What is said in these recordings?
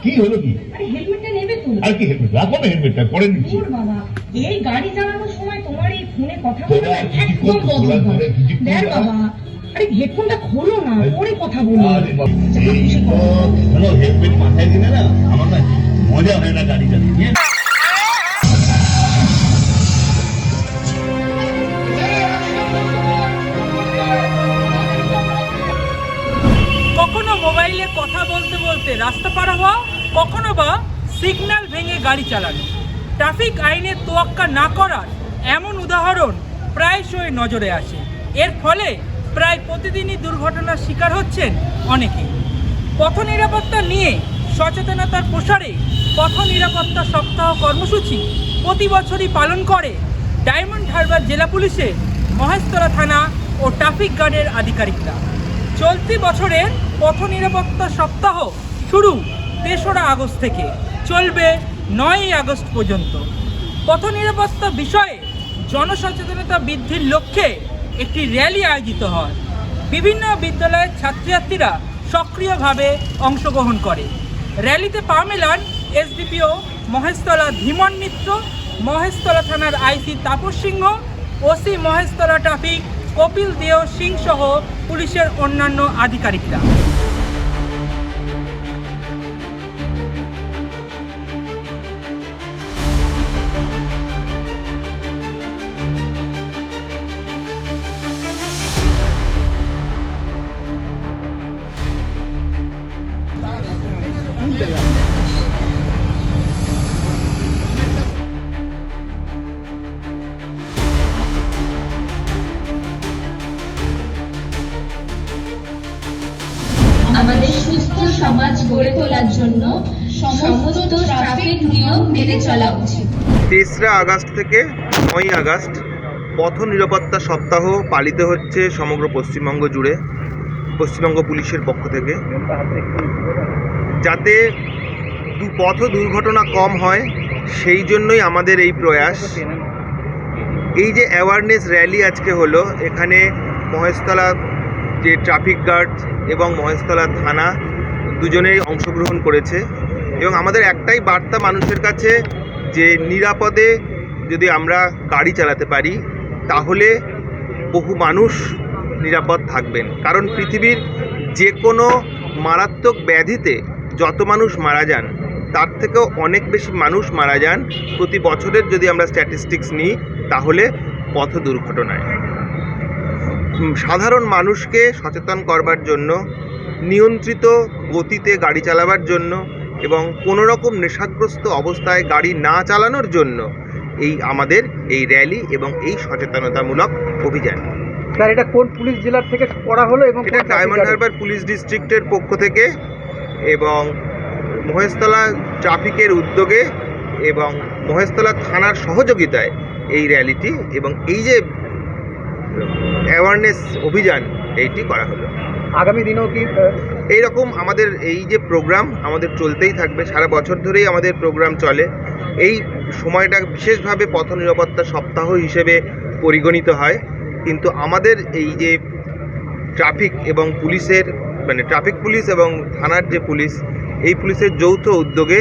কি হলো কি? আরে হেলমেটটা নেবে তো। আর কি হেলমেট? রাখো না, হেলমেটটা পরে নিচ্ছি। দূর বাবা, এই গাড়ি চালানোর সময় তোমার এই ফোনে কথা বলা তোরা একদম বন্ধ কর। দেখ বাবা, আরে হেডফোনটা খোলো না, পরে কথা বলো। আরে বাবা, এই তো হলো হেলমেট মাথায় দিলে না আমার না মজা হয় না গাড়ি চালিয়ে। কখনো মোবাইলে কথা বলতে বলতে রাস্তা পার হওয়া, কখনো বা সিগন্যাল ভেঙে গাড়ি চালানো। ট্রাফিক আইনের তোয়াক্কা না করার এমন উদাহরণ প্রায়শই নজরে আসে। এর ফলে প্রায় প্রতিদিনই দুর্ঘটনার শিকার হচ্ছেন অনেকে। পথ নিরাপত্তা নিয়ে সচেতনতার প্রসারে পথ নিরাপত্তা সপ্তাহ কর্মসূচি প্রতি বছরই পালন করে ডায়মন্ড হারবার জেলা পুলিশের মহেশতলা থানা ও ট্রাফিক গার্ডের আধিকারিকরা। চলতি বছরের পথ নিরাপত্তা সপ্তাহ শুরু ৩রা আগস্ট থেকে, চলবে ৯ই আগস্ট পর্যন্ত। পথ নিরাপত্তা বিষয়ে জনসচেতনতা বৃদ্ধির লক্ষ্যে একটি র্যালি আয়োজিত হয়। বিভিন্ন বিদ্যালয়ের ছাত্রছাত্রীরা সক্রিয়ভাবে অংশগ্রহণ করে। র্যালিতে পা মেলান এসডিপিও মহেশতলা ধীমন মিত্র, মহেশতলা থানার আইসি তাপস সিংহ, ওসি মহেশতলা ট্রাফিক কপিল দেও সিং সহ পুলিশের অন্যান্য আধিকারিকরা। আমাদের সুস্থ সমাজ গড়ে তোলার জন্য সমস্ত ট্রাফিক নিয়ম মেনে চলা উচিত। ৩রা আগস্ট থেকে ৯ই আগস্ট পথ নিরাপত্তা সপ্তাহ পালিত হচ্ছে সমগ্র পশ্চিমবঙ্গ জুড়ে পশ্চিমবঙ্গ পুলিশের পক্ষ থেকে, যাতে পথ দুর্ঘটনা কম হয় সেই জন্যই আমাদের এই প্রয়াস। এই যে অ্যাওয়ারনেস র্যালি আজকে হলো, এখানে মহেশতলা যে ট্রাফিক গার্ড এবং মহেশতলা থানা দুজনেই অংশগ্রহণ করেছে এবং আমাদের একটাই বার্তা মানুষের কাছে যে নিরাপদে যদি আমরা গাড়ি চালাতে পারি তাহলে বহু মানুষ নিরাপদ থাকবেন। কারণ পৃথিবীর যে কোনো মারাত্মক ব্যাধিতে যত মানুষ মারা যান তার থেকেও অনেক বেশি মানুষ মারা যান প্রতি বছরের যদি আমরা স্ট্যাটিস্টিক্স নিই তাহলে পথ দুর্ঘটনায়। সাধারণ মানুষকে সচেতন করবার জন্য, নিয়ন্ত্রিত গতিতে গাড়ি চালাবার জন্য এবং কোনো রকম নেশাগ্রস্ত অবস্থায় গাড়ি না চালানোর জন্য আমাদের এই র্যালি এবং এই সচেতনতামূলক অভিযান। স্যার, এটা কোন পুলিশ জেলার থেকে করা হলো? এবং এটা ডায়মন্ড হারবার পুলিশ ডিস্ট্রিক্টের পক্ষ থেকে এবং মহেশতলা ট্রাফিকের উদ্যোগে এবং মহেশতলা থানার সহযোগিতায় এই র্যালিটি এবং এই যে অ্যাওয়ারনেস অভিযান এইটি করা হলো। আগামী দিনেও কি এইরকম আমাদের এই যে প্রোগ্রাম আমাদের চলতেই থাকবে? সারা বছর ধরেই আমাদের প্রোগ্রাম চলে। এই সময়টা বিশেষভাবে পথ নিরাপত্তা সপ্তাহ হিসেবে পরিগণিত হয়, কিন্তু আমাদের এই যে ট্রাফিক এবং পুলিশের মানে ট্রাফিক পুলিশ এবং থানার যে পুলিশ, এই পুলিশের যৌথ উদ্যোগে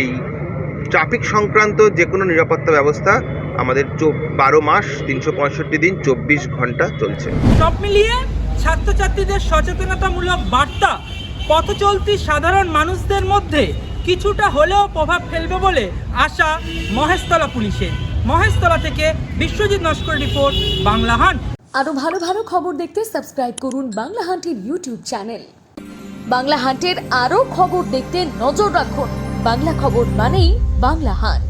এই ট্রাফিক সংক্রান্ত যে কোনো নিরাপত্তা ব্যবস্থা আমাদের 12 মাস 365 দিন 24 ঘন্টা চলছে। সব মিলিয়ে ছাত্রছাত্রীদের সচেতনতামূলক বার্তা পথ চলতি সাধারণ মানুষদের মধ্যে কিছুটা হলেও প্রভাব ফেলবে বলে আশা মহেশতলা পুলিশের। মহেশতলা থেকে বিশ্বজিৎ নস্কর রিপোর্ট, বাংলা হান্ট। আরো ভালো ভালো খবর দেখতে সাবস্ক্রাইব করুন বাংলা হান্টের ইউটিউব চ্যানেল। বাংলা হান্টের আরো খবর দেখতে নজর রাখুন। বাংলা খবর মানেই বাংলা হান্ট।